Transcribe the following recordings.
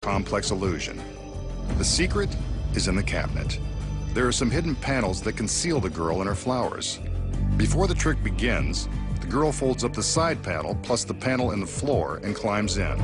Complex illusion. The secret is in the cabinet. There are some hidden panels that conceal the girl and her flowers. Before the trick begins, the girl folds up the side panel plus the panel in the floor and climbs in.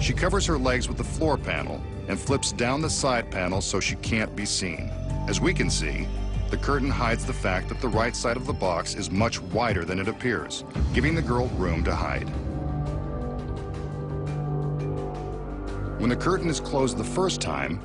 She covers her legs with the floor panel and flips down the side panel so she can't be seen. As we can see, the curtain hides the fact that the right side of the box is much wider than it appears, giving the girl room to hide. When the curtain is closed the first time,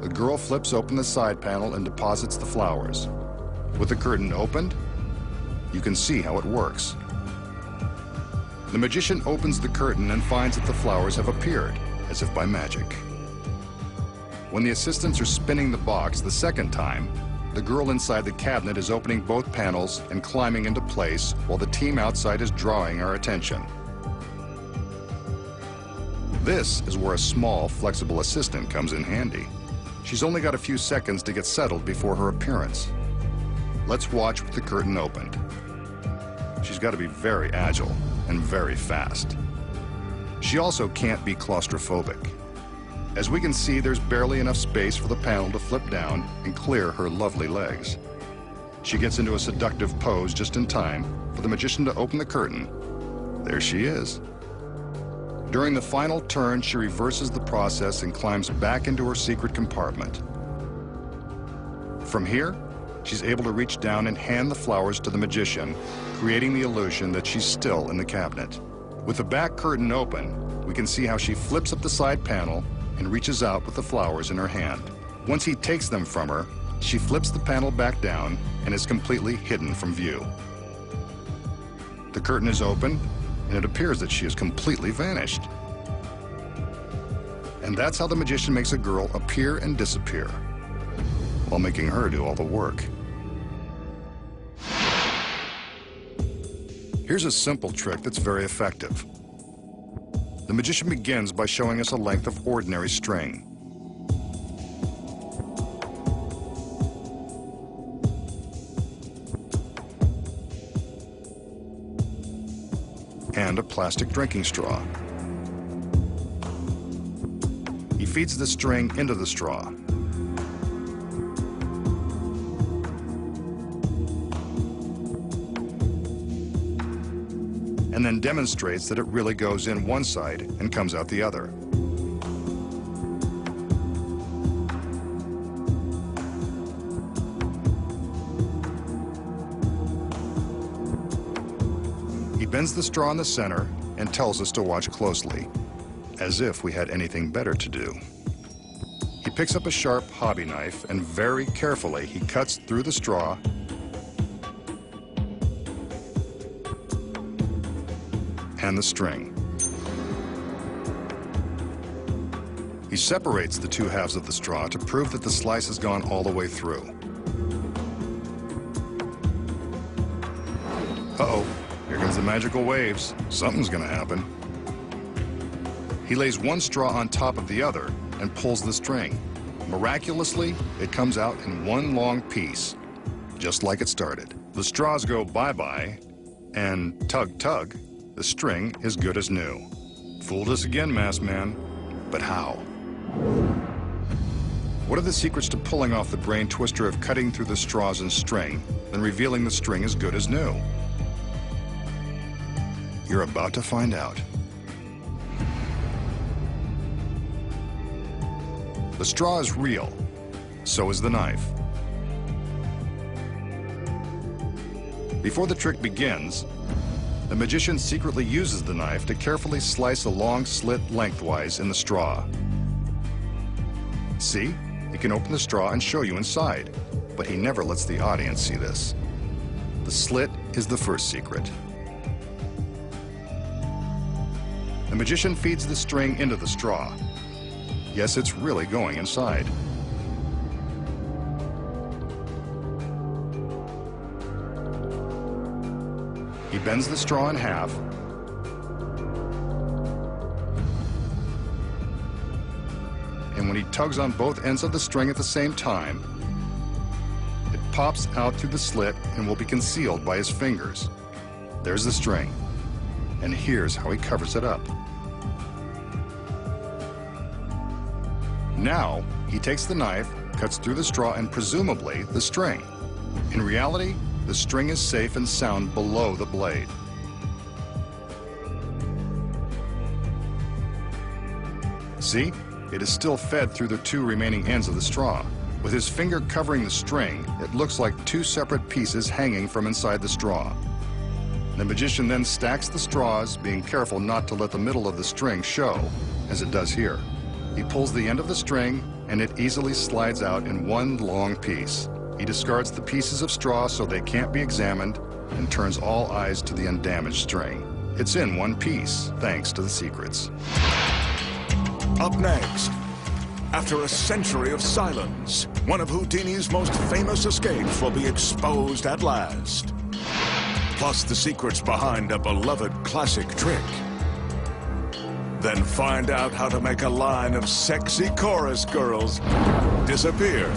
the girl flips open the side panel and deposits the flowers. With the curtain opened, you can see how it works. The magician opens the curtain and finds that the flowers have appeared, as if by magic. When the assistants are spinning the box the second time, the girl inside the cabinet is opening both panels and climbing into place while the team outside is drawing our attention. This is where a small, flexible assistant comes in handy. She's only got a few seconds to get settled before her appearance. Let's watch with the curtain opened. She's got to be very agile and very fast. She also can't be claustrophobic. As we can see, there's barely enough space for the panel to flip down and clear her lovely legs. She gets into a seductive pose just in time for the magician to open the curtain. There she is. During the final turn, she reverses the process and climbs back into her secret compartment. From here, she's able to reach down and hand the flowers to the magician, creating the illusion that she's still in the cabinet. With the back curtain open, we can see how she flips up the side panel and reaches out with the flowers in her hand. Once he takes them from her, she flips the panel back down and is completely hidden from view. The curtain is open, and it appears that she has completely vanished. And that's how the magician makes a girl appear and disappear, while making her do all the work. Here's a simple trick that's very effective. The magician begins by showing us a length of ordinary string. And a plastic drinking straw. He feeds the string into the straw. And then demonstrates that it really goes in one side and comes out the other. He bends the straw in the center and tells us to watch closely, as if we had anything better to do. He picks up a sharp hobby knife and very carefully he cuts through the straw and the string. He separates the two halves of the straw to prove that the slice has gone all the way through. Uh-oh, here comes the magical waves. Something's gonna happen. He lays one straw on top of the other and pulls the string. Miraculously, it comes out in one long piece, just like it started. The straws go bye-bye, and tug-tug, the string is good as new. Fooled us again, masked man, but how? What are the secrets to pulling off the brain twister of cutting through the straws and string, then revealing the string as good as new? You're about to find out. The straw is real, so is the knife. Before the trick begins, the magician secretly uses the knife to carefully slice a long slit lengthwise in the straw. See? He can open the straw and show you inside, but he never lets the audience see this. The slit is the first secret. The magician feeds the string into the straw. Yes, it's really going inside. He bends the straw in half and when he tugs on both ends of the string at the same time, it pops out through the slit and will be concealed by his fingers. There's the string, and here's how he covers it up. Now, he takes the knife, cuts through the straw and presumably the string. In reality, the string is safe and sound below the blade. See? It is still fed through the two remaining ends of the straw. With his finger covering the string, it looks like two separate pieces hanging from inside the straw. The magician then stacks the straws, being careful not to let the middle of the string show, as it does here. He pulls the end of the string, and it easily slides out in one long piece. He discards the pieces of straw so they can't be examined, and turns all eyes to the undamaged string. It's in one piece, thanks to the secrets. Up next, after a century of silence, one of Houdini's most famous escapes will be exposed at last. Plus the secrets behind a beloved classic trick. Then find out how to make a line of sexy chorus girls disappear.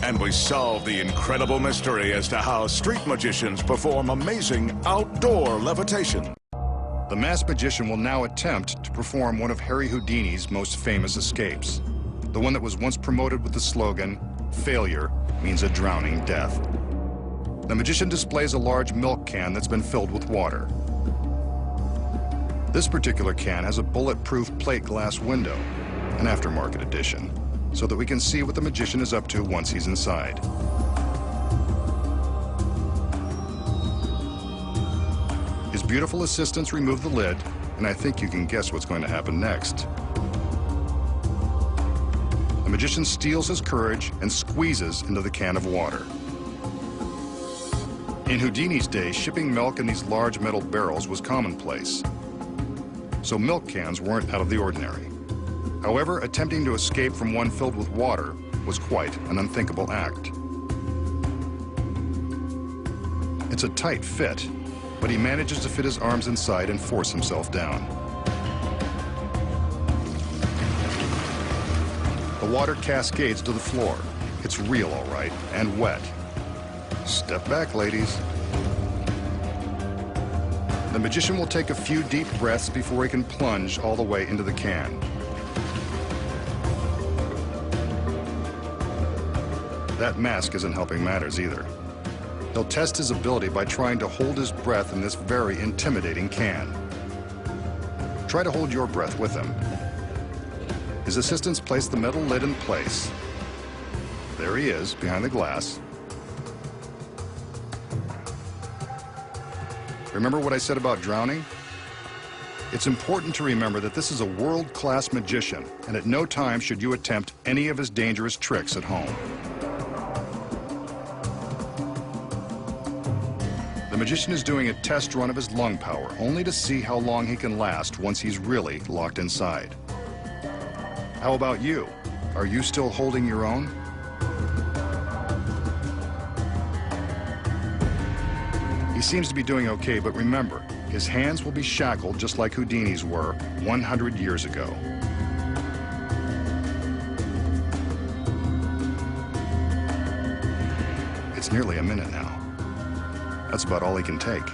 And we solve the incredible mystery as to how street magicians perform amazing outdoor levitation. The masked magician will now attempt to perform one of Harry Houdini's most famous escapes. The one that was once promoted with the slogan, "Failure means a drowning death." The magician displays a large milk can that's been filled with water. This particular can has a bulletproof plate glass window, an aftermarket edition, so that we can see what the magician is up to once he's inside. His beautiful assistants remove the lid, and I think you can guess what's going to happen next. The magician steals his courage and squeezes into the can of water. In Houdini's day, shipping milk in these large metal barrels was commonplace, so milk cans weren't out of the ordinary. However, attempting to escape from one filled with water was quite an unthinkable act. It's a tight fit, but he manages to fit his arms inside and force himself down. The water cascades to the floor. It's real, all right, and wet. Step back, ladies. The magician will take a few deep breaths before he can plunge all the way into the can. That mask isn't helping matters either. He'll test his ability by trying to hold his breath in this very intimidating can. Try to hold your breath with him. His assistants place the metal lid in place. There he is, behind the glass. Remember what I said about drowning? It's important to remember that this is a world-class magician, and at no time should you attempt any of his dangerous tricks at home. The magician is doing a test run of his lung power, only to see how long he can last once he's really locked inside. How about you? Are you still holding your own? He seems to be doing okay, but remember, his hands will be shackled just like Houdini's were 100 years ago. It's nearly a minute now. That's about all he can take.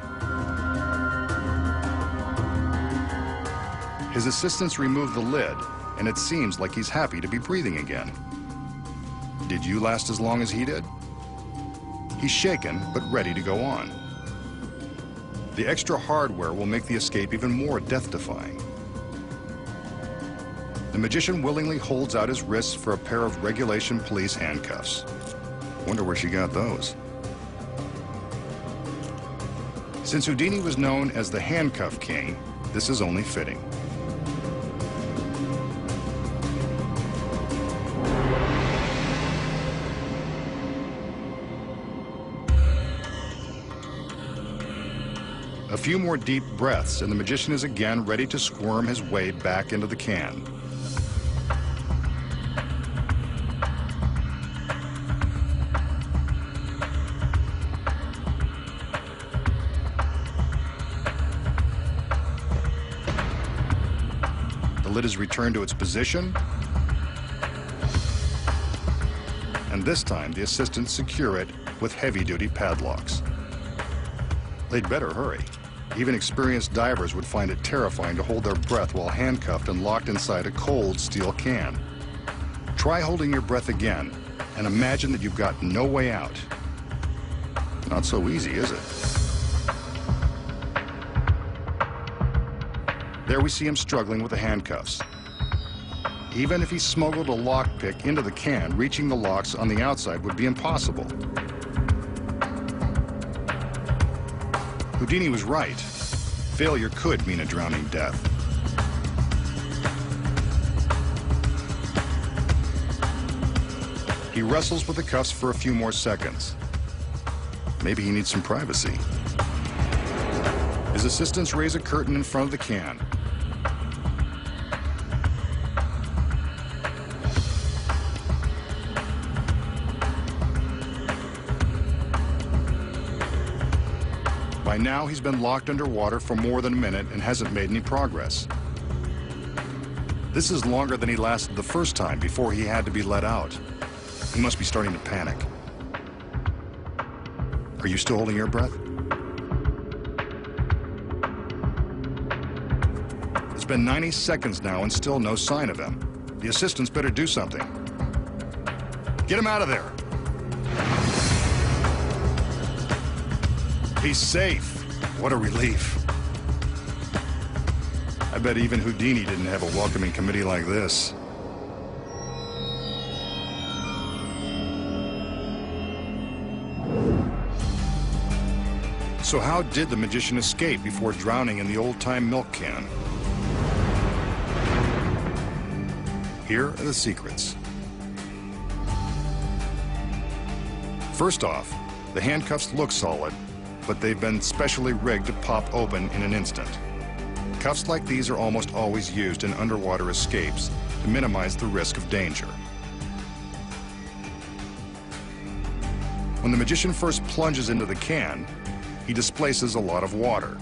His assistants remove the lid, and it seems like he's happy to be breathing again. Did you last as long as he did? He's shaken, but ready to go on. The extra hardware will make the escape even more death-defying. The magician willingly holds out his wrists for a pair of regulation police handcuffs. Wonder where she got those. Since Houdini was known as the handcuff king, this is only fitting. A few more deep breaths, and the magician is again ready to squirm his way back into the can. The lid is returned to its position, and this time the assistants secure it with heavy-duty padlocks. They'd better hurry. Even experienced divers would find it terrifying to hold their breath while handcuffed and locked inside a cold steel can. Try holding your breath again and imagine that you've got no way out. Not so easy, is it? There we see him struggling with the handcuffs. Even if he smuggled a lockpick into the can, reaching the locks on the outside would be impossible. Houdini was right. Failure could mean a drowning death. He wrestles with the cuffs for a few more seconds. Maybe he needs some privacy. His assistants raise a curtain in front of the can. By now, he's been locked underwater for more than a minute and hasn't made any progress. This is longer than he lasted the first time before he had to be let out. He must be starting to panic. Are you still holding your breath? It's been 90 seconds now and still no sign of him. The assistants better do something. Get him out of there. He's safe. What a relief. I bet even Houdini didn't have a welcoming committee like this. So how did the magician escape before drowning in the old-time milk can? Here are the secrets. First off, the handcuffs look solid, but they've been specially rigged to pop open in an instant. Cuffs like these are almost always used in underwater escapes to minimize the risk of danger. When the magician first plunges into the can, he displaces a lot of water,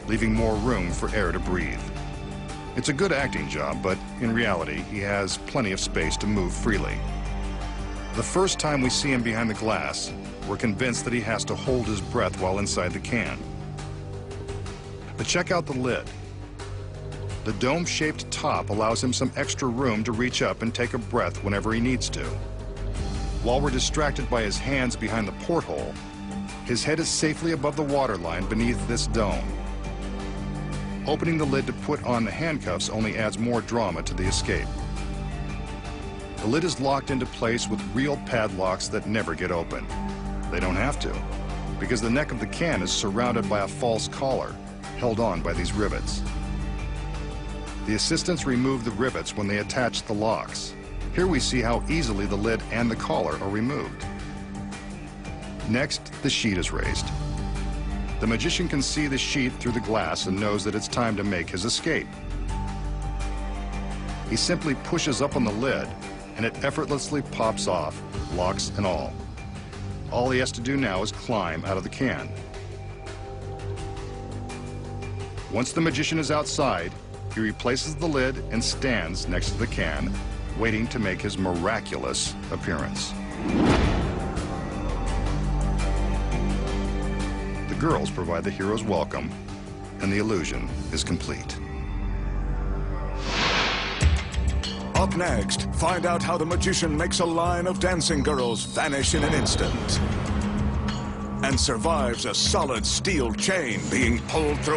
leaving more room for air to breathe. It's a good acting job, but in reality, he has plenty of space to move freely. The first time we see him behind the glass, we're convinced that he has to hold his breath while inside the can. But check out the lid. The dome-shaped top allows him some extra room to reach up and take a breath whenever he needs to. While we're distracted by his hands behind the porthole, his head is safely above the waterline beneath this dome. Opening the lid to put on the handcuffs only adds more drama to the escape. The lid is locked into place with real padlocks that never get open. They don't have to, because the neck of the can is surrounded by a false collar, held on by these rivets. The assistants remove the rivets when they attach the locks. Here we see how easily the lid and the collar are removed. Next, the sheet is raised. The magician can see the sheet through the glass and knows that it's time to make his escape. He simply pushes up on the lid, and it effortlessly pops off, locks and all. All he has to do now is climb out of the can. Once the magician is outside, he replaces the lid and stands next to the can, waiting to make his miraculous appearance. The girls provide the hero's welcome, and the illusion is complete. Up next, find out how the magician makes a line of dancing girls vanish in an instant and survives a solid steel chain being pulled through